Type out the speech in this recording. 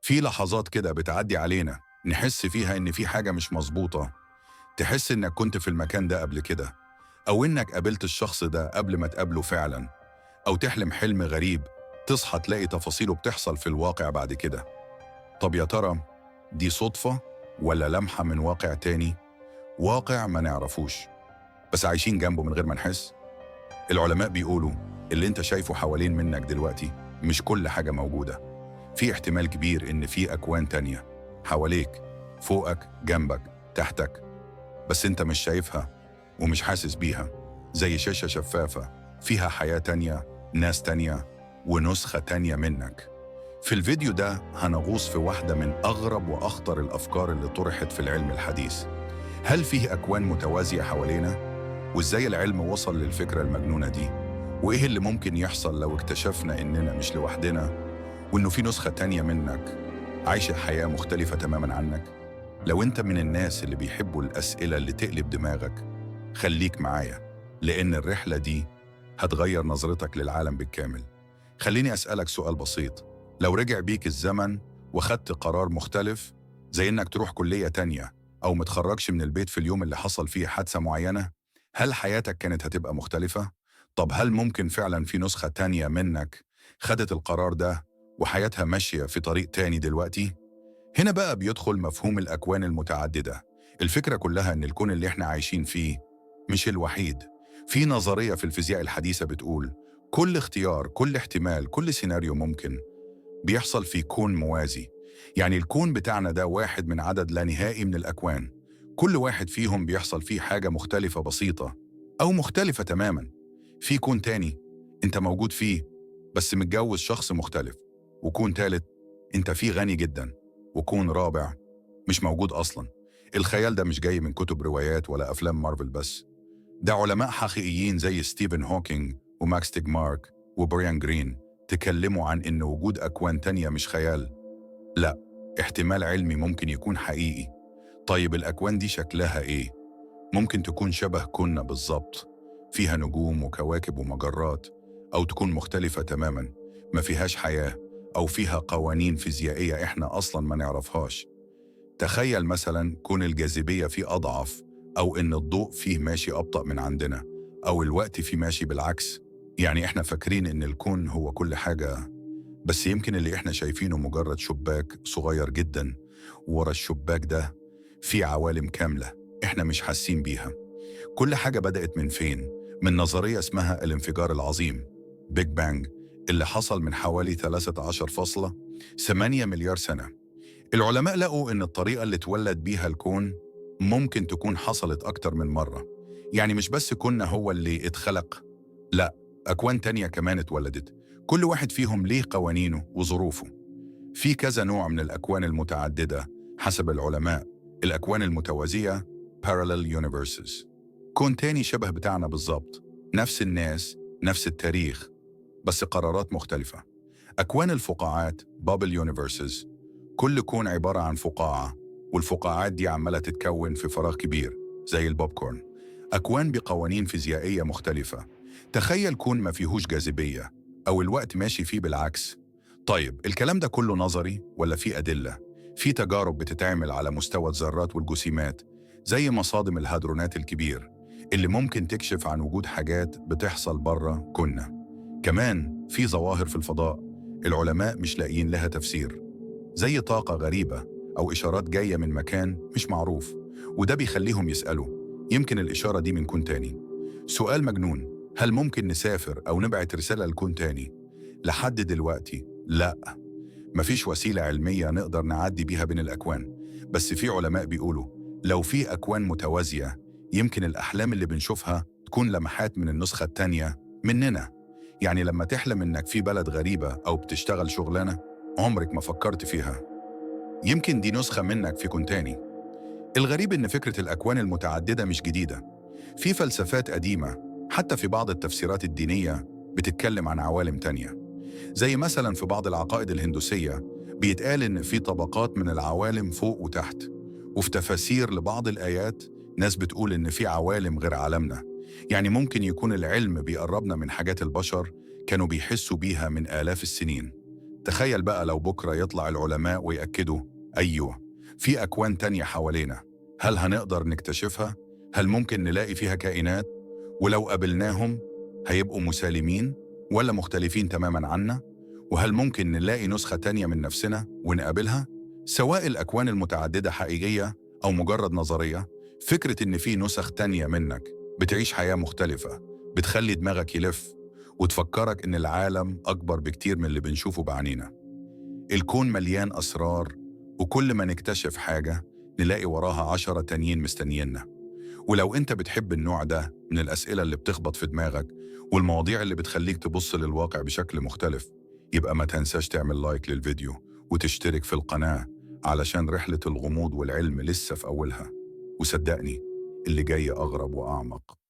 في لحظات كده بتعدي علينا نحس فيها إن في حاجة مش مظبوطة. تحس إنك كنت في المكان ده قبل كده، أو إنك قابلت الشخص ده قبل ما تقابله فعلا، أو تحلم حلم غريب تصحى تلاقي تفاصيله بتحصل في الواقع بعد كده. طب يا ترى دي صدفة ولا لمحة من واقع تاني؟ واقع ما نعرفوش بس عايشين جنبه من غير ما نحس. العلماء بيقولوا اللي انت شايفه حوالين منك دلوقتي مش كل حاجة موجودة. في احتمال كبير إن في أكوان تانية حواليك، فوقك، جنبك، تحتك، بس انت مش شايفها ومش حاسس بيها. زي شاشة شفافة فيها حياة تانية، ناس تانية، ونسخة تانية منك. في الفيديو ده هنغوص في واحدة من أغرب وأخطر الأفكار اللي طرحت في العلم الحديث. هل فيه أكوان متوازية حوالينا؟ وإزاي العلم وصل للفكرة المجنونة دي؟ وإيه اللي ممكن يحصل لو اكتشفنا إننا مش لوحدنا، وإنه في نسخة تانية منك عايشة حياة مختلفة تماماً عنك؟ لو أنت من الناس اللي بيحبوا الأسئلة اللي تقلب دماغك، خليك معايا، لأن الرحلة دي هتغير نظرتك للعالم بالكامل. خليني أسألك سؤال بسيط. لو رجع بيك الزمن وخدت قرار مختلف، زي إنك تروح كلية تانية أو متخرجش من البيت في اليوم اللي حصل فيه حادثة معينة، هل حياتك كانت هتبقى مختلفة؟ طب هل ممكن فعلا في نسخة تانية منك خدت القرار ده وحياتها ماشية في طريق تاني دلوقتي؟ هنا بقى بيدخل مفهوم الأكوان المتعددة. الفكرة كلها إن الكون اللي إحنا عايشين فيه مش الوحيد. في نظرية في الفيزياء الحديثة بتقول كل اختيار، كل احتمال، كل سيناريو ممكن بيحصل في كون موازي. يعني الكون بتاعنا ده واحد من عدد لا نهائي من الأكوان، كل واحد فيهم بيحصل فيه حاجة مختلفة بسيطة أو مختلفة تماماً. في كون تاني أنت موجود فيه بس متجوز شخص مختلف، وكون تالت أنت فيه غني جداً، وكون رابع مش موجود أصلاً. الخيال ده مش جاي من كتب روايات ولا أفلام مارفل بس، ده علماء حقيقيين زي ستيفن هوكينج وماكس تيجمارك وبريان جرين تكلموا عن إن وجود أكوان تانية مش خيال، لا، احتمال علمي ممكن يكون حقيقي. طيب الأكوان دي شكلها إيه؟ ممكن تكون شبه كوننا بالظبط، فيها نجوم وكواكب ومجرات، أو تكون مختلفة تماماً ما فيهاش حياة، أو فيها قوانين فيزيائية إحنا أصلاً ما نعرفهاش. تخيل مثلاً كون الجاذبية فيه أضعف، أو إن الضوء فيه ماشي أبطأ من عندنا، أو الوقت فيه ماشي بالعكس. يعني إحنا فاكرين إن الكون هو كل حاجة، بس يمكن اللي إحنا شايفينه مجرد شباك صغير جداً، ورا الشباك ده في عوالم كاملة إحنا مش حاسين بيها. كل حاجة بدأت من فين؟ من نظرية اسمها الانفجار العظيم، بيج بانج، اللي حصل من حوالي 13.8 مليار سنة. العلماء لقوا إن الطريقة اللي اتولد بيها الكون ممكن تكون حصلت أكتر من مرة. يعني مش بس كنا هو اللي اتخلق، لا، أكوان تانية كمان اتولدت، كل واحد فيهم ليه قوانينه وظروفه. في كذا نوع من الأكوان المتعددة حسب العلماء. الأكوان المتوازية parallel universes، كون تاني شبه بتاعنا بالظبط، نفس الناس، نفس التاريخ، بس قرارات مختلفة. أكوان الفقاعات bubble universes، كل كون عبارة عن فقاعة، والفقاعات دي عمالة تتكون في فراغ كبير زي البوب كورن. أكوان بقوانين فيزيائية مختلفة، تخيل كون ما فيهوش جاذبية، أو الوقت ماشي فيه بالعكس. طيب الكلام ده كله نظري ولا في أدلة؟ في تجارب بتتعمل على مستوى الذرات والجسيمات، زي مصادم الهادرونات الكبير، اللي ممكن تكشف عن وجود حاجات بتحصل بره كنا. كمان في ظواهر في الفضاء العلماء مش لاقيين لها تفسير، زي طاقة غريبة أو إشارات جاية من مكان مش معروف، وده بيخليهم يسألوا يمكن الإشارة دي من كون تاني. سؤال مجنون، هل ممكن نسافر أو نبعت رسالة لكون تاني؟ لحد دلوقتي لا، مفيش وسيلة علمية نقدر نعدي بيها بين الأكوان، بس في علماء بيقولوا لو في أكوان متوازية يمكن الأحلام اللي بنشوفها تكون لمحات من النسخة التانية مننا. يعني لما تحلم إنك في بلد غريبة أو بتشتغل شغلانة عمرك ما فكرت فيها، يمكن دي نسخة منك في كون تاني. الغريب إن فكرة الأكوان المتعددة مش جديدة. في فلسفات قديمة، حتى في بعض التفسيرات الدينية، بتتكلم عن عوالم تانية. زي مثلا في بعض العقائد الهندوسية بيتقال إن في طبقات من العوالم فوق وتحت، وفي تفاسير لبعض الآيات ناس بتقول إن في عوالم غير عالمنا. يعني ممكن يكون العلم بيقربنا من حاجات البشر كانوا بيحسوا بيها من آلاف السنين. تخيل بقى لو بكرة يطلع العلماء ويأكدوا أيوه في أكوان تانية حوالينا. هل هنقدر نكتشفها؟ هل ممكن نلاقي فيها كائنات؟ ولو قابلناهم هيبقوا مسالمين ولا مختلفين تماما عنا؟ وهل ممكن نلاقي نسخة تانية من نفسنا ونقابلها؟ سواء الأكوان المتعددة حقيقية أو مجرد نظرية، فكرة إن في نسخ تانية منك بتعيش حياة مختلفة بتخلي دماغك يلف وتفكرك إن العالم أكبر بكتير من اللي بنشوفه بعينينا. الكون مليان أسرار، وكل ما نكتشف حاجة نلاقي وراها 10 تانيين مستنيينا. ولو أنت بتحب النوع ده من الأسئلة اللي بتخبط في دماغك والمواضيع اللي بتخليك تبص للواقع بشكل مختلف، يبقى ما تنساش تعمل لايك للفيديو وتشترك في القناة، علشان رحلة الغموض والعلم لسه في أولها. وصدقني، اللي جاي أغرب وأعمق.